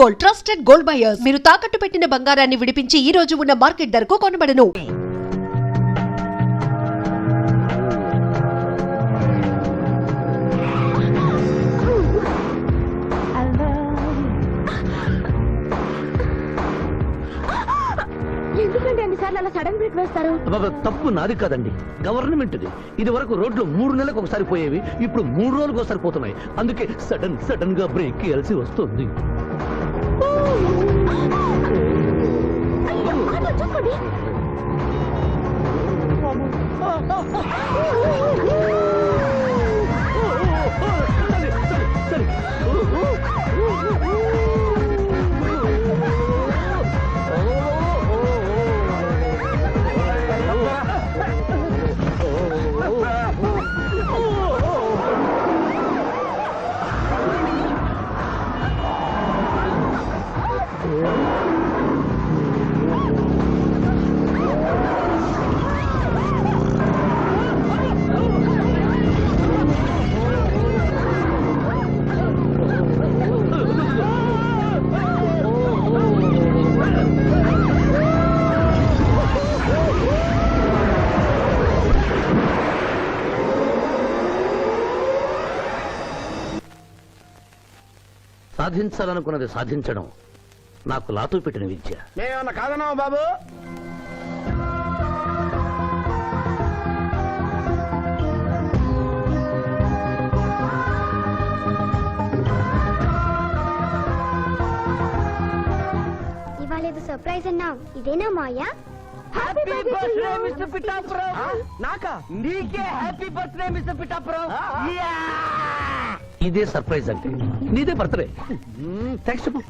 Gold, trusted gold buyers. మీరు తాకట్టు పెట్టిన బంగారాన్ని విడిపించి ఈ రోజు ఉన్న మార్కెట్ ధరకు కొనబడను. సడన్ బ్రేక్ వేస్తారు. తప్పు నాది కాదండి, గవర్నమెంట్ ఇది వరకు రోడ్లు 3 నెలలకు ఒకసారి పోయేవి, ఇప్పుడు 3 రోజులకు ఒకసారి పోతున్నాయి. అందుకే సడన్ గా బ్రేక్ వేయాల్సి వస్తుంది. చూసుకోండి. సాధించాలనుకున్నది సాధించడం నాకు లాతో పెట్టిన విద్య. మేమన్నా కాదన్నావా బాబు? ఇవాళ ఏదో సర్ప్రైజ్ అన్నావు, ఇదేనా Maya? Happy birthday mister Pithapuram. నాకా? నీకే హ్యాపీ బర్త్డే మిస్టర్ పిఠాపురం. ఇదే సర్ప్రైజ్ అంటే నీదే బర్త్డే. థ్యాంక్స్ చెప్పు.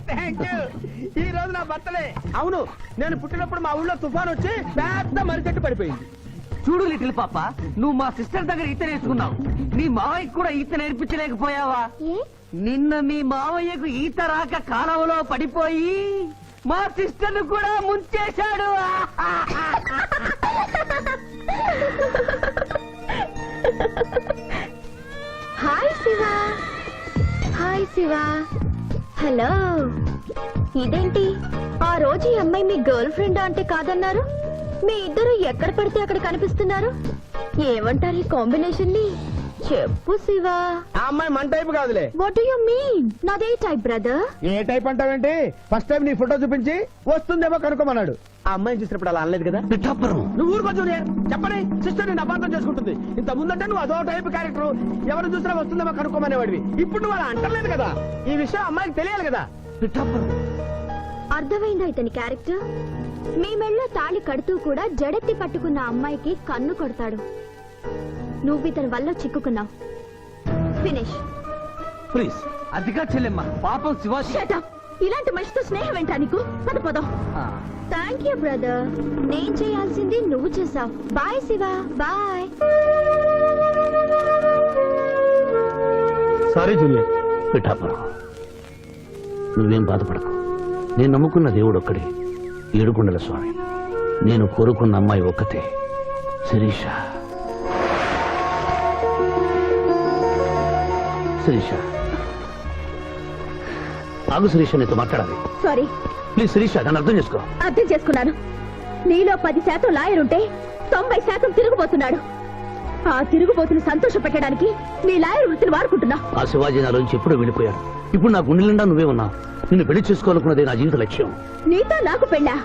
Thank you. ఈ రోజు నా బర్త్డే. అవును, నేను పుట్టినప్పుడు మా ఊళ్ళో తుఫాన్ వచ్చి పెద్ద మర్రి చెట్టు పడిపోయింది. చూడు లిటిల్ పాప, నువ్వు మా సిస్టర్ దగ్గర ఈత నేర్చుకున్నావు, నీ మావయ్యకు కూడా ఈత నేర్పించలేకపోయావా? నిన్న మీ మావయ్యకు ఈత రాక కాలువలో పడిపోయి మా సిస్టర్ ను కూడా ముంచేశాడు. Hi Shiva. Hi Shiva. Hello. ఇదేంటి ఆ రోజు ఈ అమ్మాయి మీ గర్ల్ ఫ్రెండ్ అంటే కాదన్నారు? మీ ఇద్దరు ఎక్కడ పడితే అక్కడ కనిపిస్తున్నారు. ఏమంటారు ఈ కాంబినేషన్ ని? చెప్పు శివ. ఆ అమ్మాయి మన టైప్ కాదులే. What do you mean? నాదే టైప్ బ్రదర్. ఏ టైప్ అంటావేంటి? ఫస్ట్ టైం నీ ఫోటో చూపించి వస్తుందేమో కనుక్కోమన్నాడు. ఆ అమ్మాయిని చూసినప్పుడు అలా అనలేదు కదా. పిఠాపురం నువ్వు ఊరుకో జూనియర్. చెప్పని సిస్టర్ నేను అపార్థం చేసుకుంటుంది. ఇంత ముందంటే నువ్వు అదో టైప్ క్యారెక్టర్, ఎవరు చూసినా వస్తుందేమో కనుక్కోమనేవాడివి. ఇప్పుడు నువ్వు అలా అంటలేదు కదా. ఈ విషయం అమ్మాయికి తెలియాలి కదా. పిఠాపురం అర్థమైందా ఇతని క్యారెక్టర్? మీ మెళ్ళో తాళి కడుతూ కూడా జడెత్తి పట్టుకున్న అమ్మాయికి కన్ను కొడతాడు. నువ్వు ఇతని వల్ల చిక్కుకున్నావు. ఫినిష్. ప్లీజ్. అదిగా చెల్లెమ్మ, పాపం శివ. Shut up. ఇలాంటి మనిషితో స్నేహం ఏంటా నీకు? పదపదం. Thank you brother. నేను చేయాల్సింది నువ్వు చేసావు. Bye Shiva. Bye. Sorry junior. Pithapuram నువ్వేం బాధపడకు. నేను నమ్ముకున్న దేవుడు ఒక్కడే, ఏడుకొండల స్వామి. నేను కోరుకున్న అమ్మాయి ఒక్కతే, శిరీష. శిరీష ఆగు. శిరీష నీతో మాట్లాడాలి. సారీ. ప్లీజ్ శిరీష, నన్ను అర్థం చేసుకో. అర్థం చేసుకున్నాను. నీలో 10% లాయర్ ఉంటే 90% తిరుగుబోతున్నాడు. ఆ తిరుగుబోతుని సంతోష పెట్టడానికి నీ లాయర్ వృత్తిని వాడుకుంటున్నా. ఆ శివాజీ నాలోంచి ఎప్పుడూ వెళ్ళిపోయాడు. ఇప్పుడు నా గుండె నిండా నువ్వే ఉన్నావు. నిన్ను పెళ్లి చేసుకోవాలనుకున్నదే నా జీవిత లక్ష్యం. నీతో నాకు పెళ్ళా?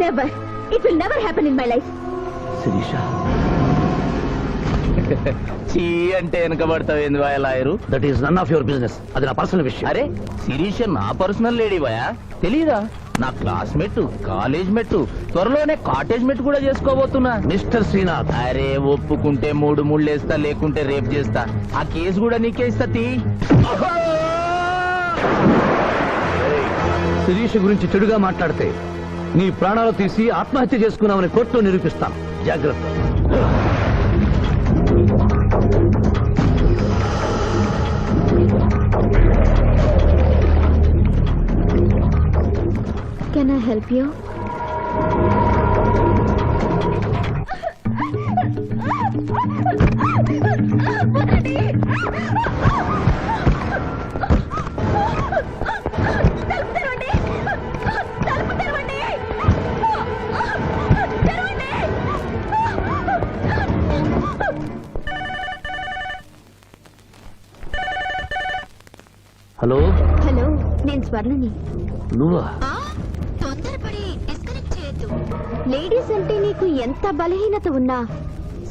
Never. It will never happen in my life. Sirisha చీ అంటే వెనకబడతావు ఏంది boy lawyer? That is none of your business. అది నా పర్సనల్ విషయం. అరే శిరీష నా పర్సనల్ లేడీ బాయా, తెలీదా? నా క్లాస్మేట్, కాలేజ్ మెట్, త్వరలోనే కాటేజ్ మెట్ కూడా చేసుకోబోతున్నా. మిస్టర్ శ్రీనాథ్. అరే ఒప్పుకుంటే 3 ముళ్ళేస్తా, లేకుంటే రేప్ చేస్తా. ఆ కేసు కూడా నీకే ఇస్తా. శిరీష గురించి చెడుగా మాట్లాడితే నీ ప్రాణాలు తీసి ఆత్మహత్య చేసుకున్నామని కోర్టులో నిరూపిస్తాను. జాగ్రత్త. Can I help you? Hello hello, నేను స్వర్ణని. నువ్వా? తొందరపడి డిస్కనెక్ట్ చేయొద్దు. లేడీస్ అంటే నీకు ఎంత బలహీనత ఉన్నా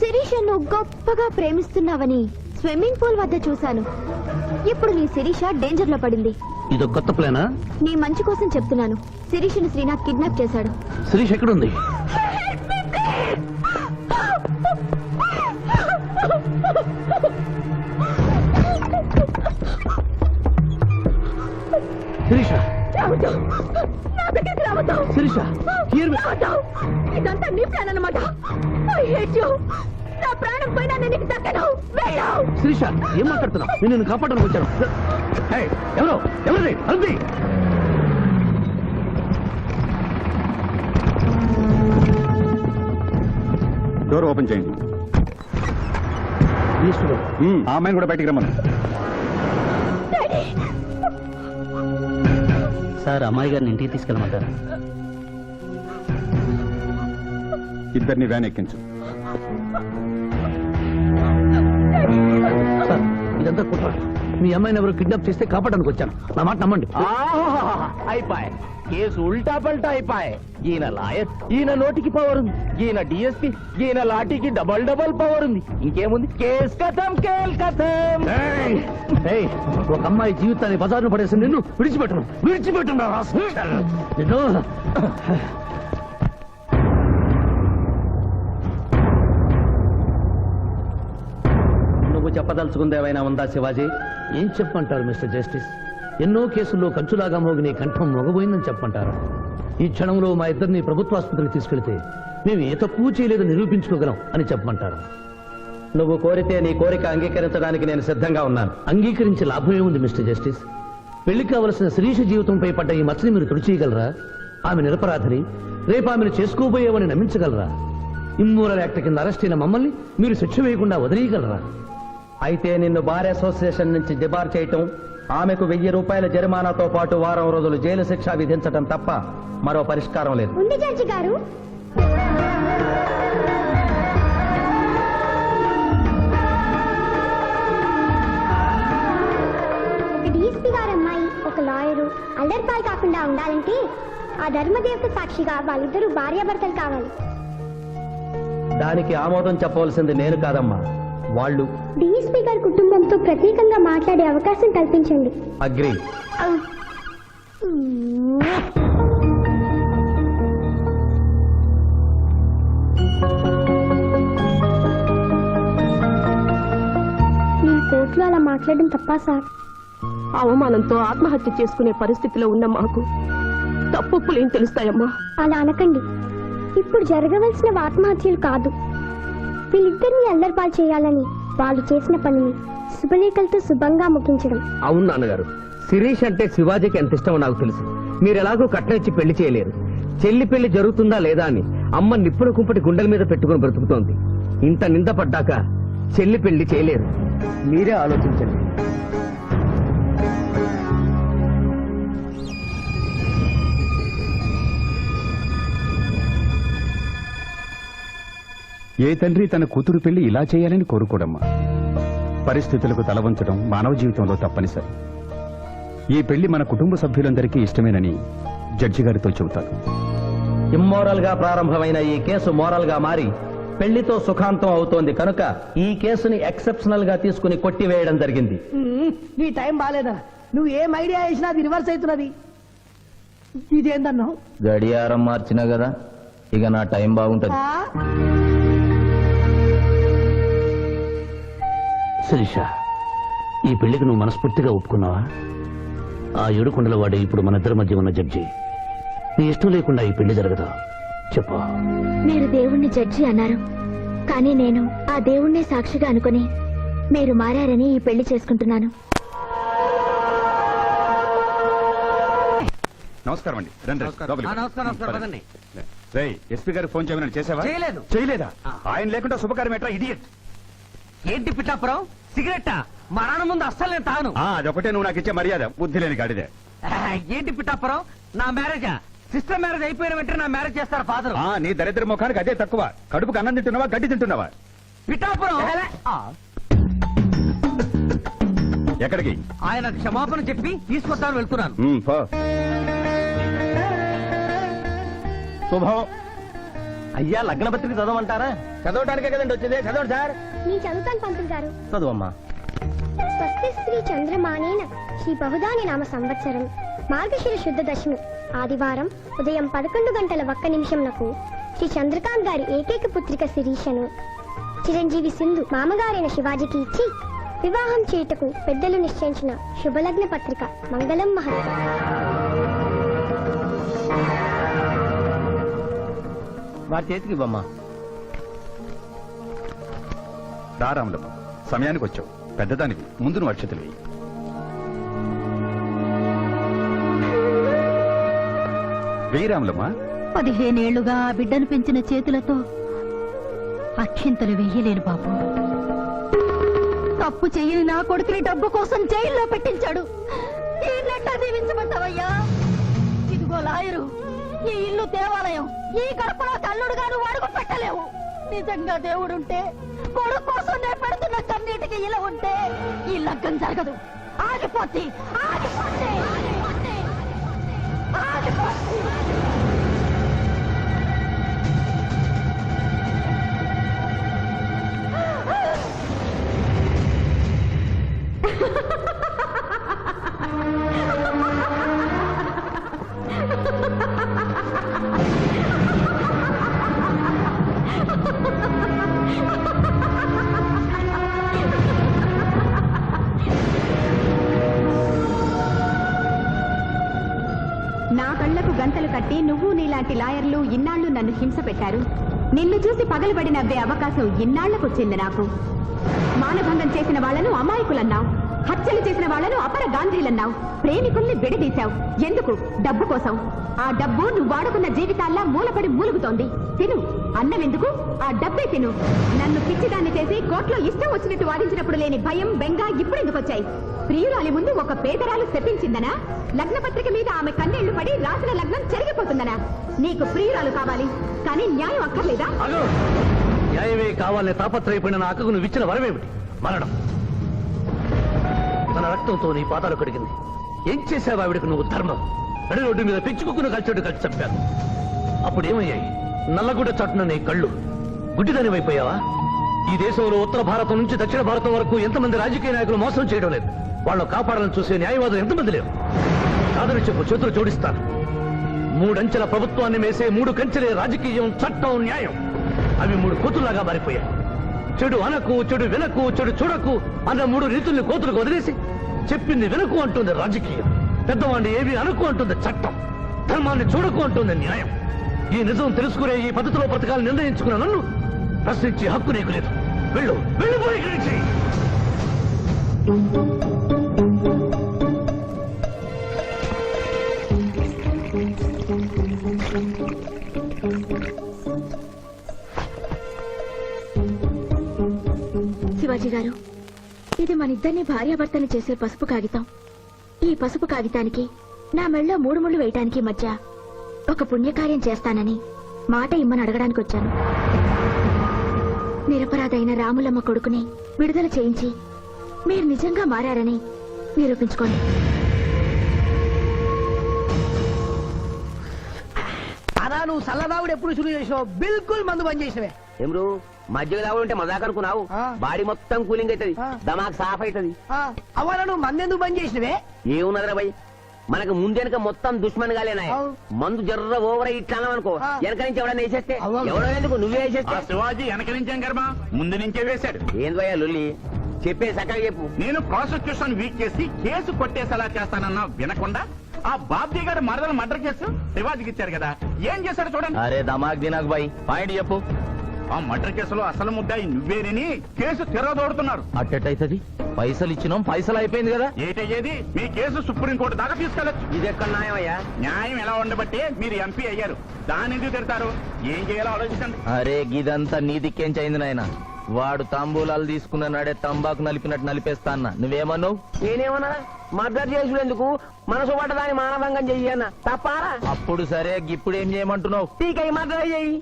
శిరీష నువ్వు గొప్పగా ప్రేమిస్తున్నావని స్విమ్మింగ్ పూల్ వద్ద చూశాను. ఇప్పుడు నీ శిరీష డేంజర్ లో పడింది. ఇదో కొత్త ప్లానా? నీ మంచి కోసం చెప్తున్నాను. శిరీషని శ్రీనాథ్ కిడ్నాప్ చేశాడు. శిరీష్ ఎక్కడుంది? శిరీష, శిరీష, here we- ఇదంతా నీ ప్లాన్ అన్నమాట. I hate you. నా ప్రాణం పోయినా నేను నీకు దక్కను. వెళ్ళు. శిరీష, ఏం మాట్లాడుతున్నావు? నేను నిన్ను కాపాడడానికి వచ్చాను. ఏయ్, ఎవరు ఎవరిది అరుంది? డోర్ ఓపెన్ చేయండి. ఈశ్వరు, ఆ అమ్మాయిని కూడా బయటికి రమ్మను. సార్, అమ్మాయి గారిని ఇంటికి తీసుకెళ్ళమంటారా? ఇద్దరిని వ్యాన్ ఎక్కించు. సార్, ఇదంతా కుట్ర. మీ అమ్మాయిని ఎవరు కిడ్నాప్ చేస్తే కాపాడడానికి వచ్చాను. నా మాట నమ్మండి. అయిపోయి కేసు ఉల్టా పల్టా అయిపోయి. ఈయన లాయర్, ఈయన నోటికి పవర్ ఉంది. ఈయన డిఎస్పీ, ఈయన లాఠీకి డబల్ పవర్ ఉంది. ఇంకేముంది? కేస్ కథం, కేల్ కథం. ఏయ్, ఏయ్, ఒక అమ్మాయి జీవితాన్ని బజారును పడేసి నిన్ను విడిచిపెట్టను. నిన్ను నువ్వు చెప్పదలుచుకుంది ఏమైనా ఉందా శివాజీ? ఏం చెప్పమంటారు మిస్టర్ జస్టిస్? ఎన్నో కేసుల్లో కంచులాగా మోగిన ఈ కంఠం మొగబోయిందని చెప్పమంటారా? ఈ క్షణంలో మా ఇద్దరిని ప్రభుత్వాసుపత్రికి తీసుకెళ్తే మేము ఏ తక్కువ చేయలేదని నిరూపించుకోగలం అని చెప్పమంటారు. నువ్వు కోరితే నీ కోరిక అంగీకరించడానికి నేను సిద్ధంగా ఉన్నాను. అంగీకరించే లాభమే ఉంది మిస్టర్ జస్టిస్. పెళ్లి కావలసిన శిరీష జీవితంపై పడ్డ ఈ మచ్చని మీరు తుడిచేయగలరా? ఆమె నిరపరాధిని, రేపు ఆమెను చేసుకోబోయేవని నమ్మించగలరా? ఇమ్మోరల్ యాక్ట్ కింద అరెస్ట్ అయిన మమ్మల్ని మీరు శిక్ష వేయకుండా వదిలేయగలరా? అయితే నిన్ను బార్ అసోసియేషన్ నుంచి డిబార్ చేయటం, ఆమెకు 1000 రూపాయల జరిమానాతో పాటు వారం రోజులు జైలు శిక్ష విధించటం తప్ప మరో పరిష్కారం లేదు. ఉంది జడ్జి గారు. ఒక డిఎస్పీ గారు అమ్మాయి, ఒక లాయరు అల్లరిపాలు కాకుండా ఉండాలంటే ఆ ధర్మదేవత సాక్షిగా వాళ్ళిద్దరూ భార్యాభర్తలు కావాలి. దానికి ఆమోదం చెప్పవలసింది నేను కాదమ్మా, వాళ్ళు. డిఎస్పీ గారి కుటుంబంతో ప్రత్యేకంగా మాట్లాడే అవకాశం కల్పించండి. అగ్రి. నేను కోర్టులో అలా మాట్లాడడం తప్పా సార్? అవమానంతో ఆత్మహత్య చేసుకునే పరిస్థితిలో ఉన్న మాకు తప్పులేం తెలుస్తాయమ్మా? అలా అనకండి. ఇప్పుడు జరగవలసిన ఆత్మహత్యలు కాదు, వీళ్ళిద్దరిని అల్లరిపాలు చేయాలని వాళ్ళు చేసిన పనిని శుభలేఖలతో శుభంగా ముగించడం. అవును నాన్నగారు, శిరీష్ అంటే శివాజీకి ఎంత ఇష్టమో నాకు తెలుసు. మీరు ఎలాగో కట్టించి పెళ్లి చేయలేరు. చెల్లి పెళ్లి జరుగుతుందా లేదా అని అమ్మ నిప్పుల కుంపటి గుండెల మీద పెట్టుకుని బ్రతుకుతోంది. ఇంత నింద పడ్డాక చెల్లి పెళ్లి చేయలేరు. మీరే ఆలోచించండి. ఏ తండ్రి తన కూతురు పెళ్లి ఇలా చేయాలని కోరుకోడమ్మా. పరిస్థితులకు తల వంచడం మానవ జీవితంలో తప్పనిసరి. ఈ పెళ్లి మన కుటుంబ సభ్యులందరికీ ఇష్టమేనని జడ్జి గారితో చెబుతాను. ఇమ్మోరల్ గా ప్రారంభమైన ఈ కేసు మోరల్ గా మారి పెళ్లితో సుఖాంతం అవుతోంది కనుక ఈ కేసుని ఎక్సెప్షనల్ గా తీసుకుని కొట్టివేయడం జరిగింది. నీ టైం బాలేదా? నువ్వు ఏం ఐడియా వేసినా అది రివర్స్ అవుతున్నది. ఇదేందన్నావు? గడియారం మార్చినా కదా, ఇక నా టైం బాగుంటది. శిరీష, ఈ పెళ్లికి నువ్వు మనస్ఫూర్తిగా ఒప్పుకున్నావా? ఆ ఏడుకొండల వాడే ఇప్పుడు మన ఇద్దరి మధ్య ఉన్న జడ్జి. నీ ఇష్టం లేకుండా ఈ పెళ్లి జరగదు. చెప్పు. మీరు దేవుణ్ణి జడ్జి అన్నారు, కానీ నేను ఆ దేవుణ్ణే సాక్షిగా అనుకుని మీరు మారారని ఈ పెళ్లి చేసుకుంటున్నాను. నమస్కారం అండి. రండి, లోపలికి రండి. నమస్కారం. రేయ్, ఎస్పీ గారికి ఫోన్ చేయమని చేసావా? చేయలేదు. చేయలేదా? ఆయన లేకుండా శుభకార్యం ఎట్లా? ఇడియట్. ఏంటి పిఠాపురం, సిగరెట్టా? మా నాన్న ముందు అస్సలు నేను తాను. అదొకటే నువ్వు నాకు ఇచ్చే మర్యాద. బుద్ధి లేని గాడిదే. ఏంటి పిఠాపురం, నా మ్యారేజా? సిస్టర్ మ్యారేజ్ అయిపోయిన వెంటనే నా మ్యారేజ్ చేస్తారు ఫాదర్. నీ దరిద్ర ముఖానికి అదే తక్కువ. కడుపుకు అన్నం తింటున్నావా, గడ్డి తింటున్నావా? పిఠాపురం ఎక్కడికి? ఆయన క్షమాపణ చెప్పి తీసుకొస్తాను వెళ్తున్నాను. పో. శుభం. అయ్యా లగ్న పత్రిక చదవమంటారా? చదవటానికే కదండి వచ్చింది, చదవండి సార్. నీ చదువుతాను పంతులు గారు. చదువమ్మా. స్వస్తి శ్రీ చంద్రమానేన శ్రీ బహుదాని నామ సంవత్సరం మార్గశిర శుద్ధ దశమి ఆదివారం ఉదయం 11:01 శ్రీ చంద్రకాంత్ గారి ఏకైక పుత్రిక శిరీషను చిరంజీవి సింధు మామగారైన శివాజీకి ఇచ్చి వివాహం చేయుటకు పెద్దలు నిశ్చయించిన శుభలగ్న పత్రిక మంగళం మహత్వం. వారి చేతికి ఇవ్వమ్మా. రారాములమ్మ, సమయానికి వచ్చావు. పెద్దదానికి ముందు నువ్వు అక్షతలు వేయి. వేయి రాములమ్మ. 15 ఏళ్లుగా ఆ బిడ్డను పెంచిన చేతులతో అక్షింతలు వెయ్యలేను బాబు. తప్పు చెయ్యని నా కొడుకుని డబ్బు కోసం జైల్లో పెట్టించాడు. ఈయనెట్టా దీవించమంటావయ్యా? ఇదిగో లాయరు, ఈ ఇల్లు దేవాలయం, ఈ గడపలో తల్లుడుగాను అడుగు పెట్టలేవు. నిజంగా దేవుడుంటే కొడుకు కోసం నేను పెడుతున్న కన్నీటికి ఇలా ఉంటే ఈ లగ్గం జరగదు. ఆగిపోద్ది, ఆగిపోద్ది, ఆగిపోద్ది, ఆగిపోద్ది. నా కళ్లకు గంతలు కట్టి నువ్వు నీలాంటి లాయర్లు ఇన్నాళ్లు నన్ను హింస పెట్టారు. నిన్ను చూసి పగలబడి నవ్వే అవకాశం ఇన్నాళ్లకొచ్చింది నాకు. మానభంగం చేసిన వాళ్లను అమాయకులన్నావు, హత్యలు చేసిన వాళ్లను అపర గాంధీలన్నావు, ప్రేమికుల్ని విడదీశావు. ఎందుకు? డబ్బు కోసం. ఆ డబ్బు నువ్వు వాడుకున్న జీవితాల్లా మూలపడి మూలుగుతోంది. తిను, అన్నమెందుకు? ఆ డబ్బే తిను. నన్ను పిచ్చిదాన్ని చేసి కోర్టులో ఇష్టం వచ్చినట్టు వాదించినప్పుడు లేని భయం, బెంగ ఇప్పుడెందుకు వచ్చాయి? ప్రియురాలి ముందు ఒక పేదరాలు శపించిందనా? లగ్న పత్రిక మీద ఆమె కన్నీళ్లు పడి రాసిన లగ్నం చెరిగిపోతుందనా? నీకు ప్రియురాలు కావాలి, కానీ న్యాయం అక్కర్లేదా? న్యాయమే కావాలని తాపత్రయపడిన నా అక్కకు నువ్వు ఇచ్చిన వరమేమిటి? మరణం. తన రక్తంతో నీ పాదాలు కడిగింది. ఏం చేశావు ఆవిడకు నువ్వు? ధర్మం. నడి రోడ్డు మీద పెంచుకుని కలిచోడు కలిసి చంపాను. అప్పుడు ఏమయ్యాయి? నల్లగుడ్డ చాటున నీ కళ్ళు. గుడ్డిదాని వైపోయావా? ఈ దేశంలో ఉత్తర భారతం నుంచి దక్షిణ భారతం వరకు ఎంతమంది రాజకీయ నాయకులు మోసం చేయడం లేదు. వాళ్ళను కాపాడాలని చూసే న్యాయవాదులు ఎంతమంది లేరు? కాదని చెప్పు, చేతులు జోడిస్తాను. 3 అంచెల ప్రభుత్వాన్ని మేసే 3 కంచెలే రాజకీయం, చట్టం, న్యాయం. అవి 3 కోతుల్లాగా మారిపోయాయి. చెడు అనకు, చెడు వినకు, చెడు చూడకు అన్న 3 రీతుల్ని కోతులకు వదిలేసి చెప్పింది వినకు అంటుంది రాజకీయం. పెద్దవాడిని ఏవి అనకు అంటుంది చట్టం. ధర్మాన్ని చూడకు అంటుంది న్యాయం. ఈ నిజం తెలుసుకునే ఈ పద్ధతిలో బ్రతకాలని నిర్ణయించుకున్న నన్ను ప్రశ్నించే హక్కు నీకు లేదు. వెళ్ళు, వెళ్ళిపోయి ఇక్కడి నుంచి. శివాజీ గారు, ఇది మన ఇద్దరిని భార్యాభర్తలు చేసే పసుపు కాగితం. ఈ పసుపు కాగితానికి నా మెళ్ళో 3 ముళ్ళు వేయటానికి మధ్య ఒక పుణ్యకార్యం చేస్తానని మాట ఇమ్మని అడగడానికి వచ్చాను. నిరపరాధైన రాములమ్మ కొడుకుని విడుదల చేయించి మీరు నిజంగా మారారని నిరూపించుకోండి. అదా నువ్వు సల్లదావుడు ఎప్పుడు శురు చేసినావు? బిల్కుల్ మందు బంద్ చేసినవే. ఏమ్రు మధ్య దావుడు ఉంటే మజాక్ అనుకున్నావు? ఆ. బాడీ మొత్తం కూలింగ్ అవుతుంది, ఆ. దమాక్ సాఫ్ అవుతుంది. అవ్వాలా నువ్వు మందెందుకు బంద్ చేసినవే? ఏమున్నదిరా భయ్, మనకు ముందెనక మొత్తం దుష్మన్ గాలేనాయి. అవు. మందు జర్ర ఓవర్ ఇట్లా అనుకో, ఆ. వెనక నుంచి ఎవడన్నా వేసేస్తే అవ్వ. ఎవడో ఎందుకు నువ్వే వేసేస్తే శివాజీ వెనక నుంచేం కర్మ, ముందు నుంచే వేశాడు. ఏంది భయ్యా లొల్లి? చెప్పే సక్కగా చెప్పు. నేను ప్రాసిక్యూషన్ వీక్ చేసి కేసు కొట్టేసేలా చేస్తానన్నా వినకుండా ఆ బాబ్జీ గారి మరదల మర్డర్ కేసు శివాజీకి ఇచ్చారు కదా, ఏం చేశాడు చూడండి. అరే దమాక్ దినాక్ బాయ్, పాయింట్ చెప్పు. ఆ మర్డర్ కేసులో అసలు ముద్దాయి నువ్వేనని కేసు తిరగదోడుతున్నారు. అట్టెట్టయితది? పైసలు ఇచ్చినాం, పైసలు అయిపోయింది కదా. ఏటయ్యేది? మీ కేసు సుప్రీంకోర్టు దాకా తీసుకెళ్లొచ్చు. ఇది ఎక్కడ న్యాయం అయ్యా? న్యాయం ఎలా ఉండబట్టే మీరు ఎంపీ అయ్యారు. దాని ఎందుకు తిడతారు? ఏం చేయాలో ఆలోచించండి. అరే గిదంతా నీ దిక్కేం చైంది నాయన. వాడు తాంబూలాలు తీసుకున్న నాడే తంబాకు నలిపినట్టు నలిపేస్తా అన్న. నువ్వేమన్నావు? నేనేమన్నా? మర్డర్ చేసుడెందుకు, మనసు పట్టదాని మానభంగం చెయ్యన్న తప్పారా? అప్పుడు సరే, ఇప్పుడు ఏం చేయమంటున్నావు? టీకై మర్డర్ చెయ్యి.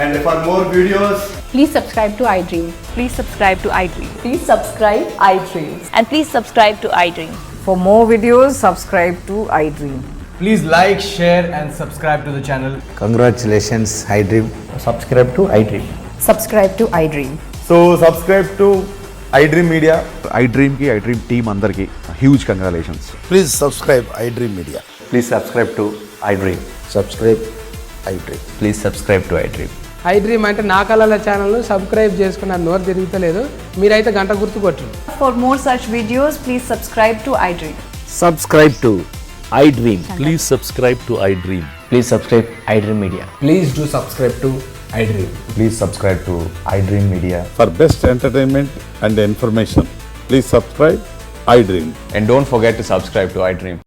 And for more videos, Please subscribe to iDream. Please subscribe to iDream. Please subscribe iDream. And please subscribe to iDream. For more videos, subscribe to iDream. please like, share and subscribe to the channel. Congratulations iDream. Subscribe to iDream. Subscribe to iDream. So subscribe to iDream Media. iDream కి iDream team అందరికి huge congratulations. Please subscribe iDream Media. Please subscribe to iDream. Subscribe iDream. Please subscribe to iDream. iDream అంటే నా కళల channel subscribe చేసుకున్న నోరు తిరుగుతలేదు, మీరైతే గంట గుర్తు కొట్టండి. For more such videos, please subscribe to iDream. Subscribe to iDream. Please subscribe to iDream. Please subscribe iDream media. Please do subscribe to iDream. Please subscribe to iDream media. For best entertainment and information please subscribe iDream. And don't forget to subscribe to iDream.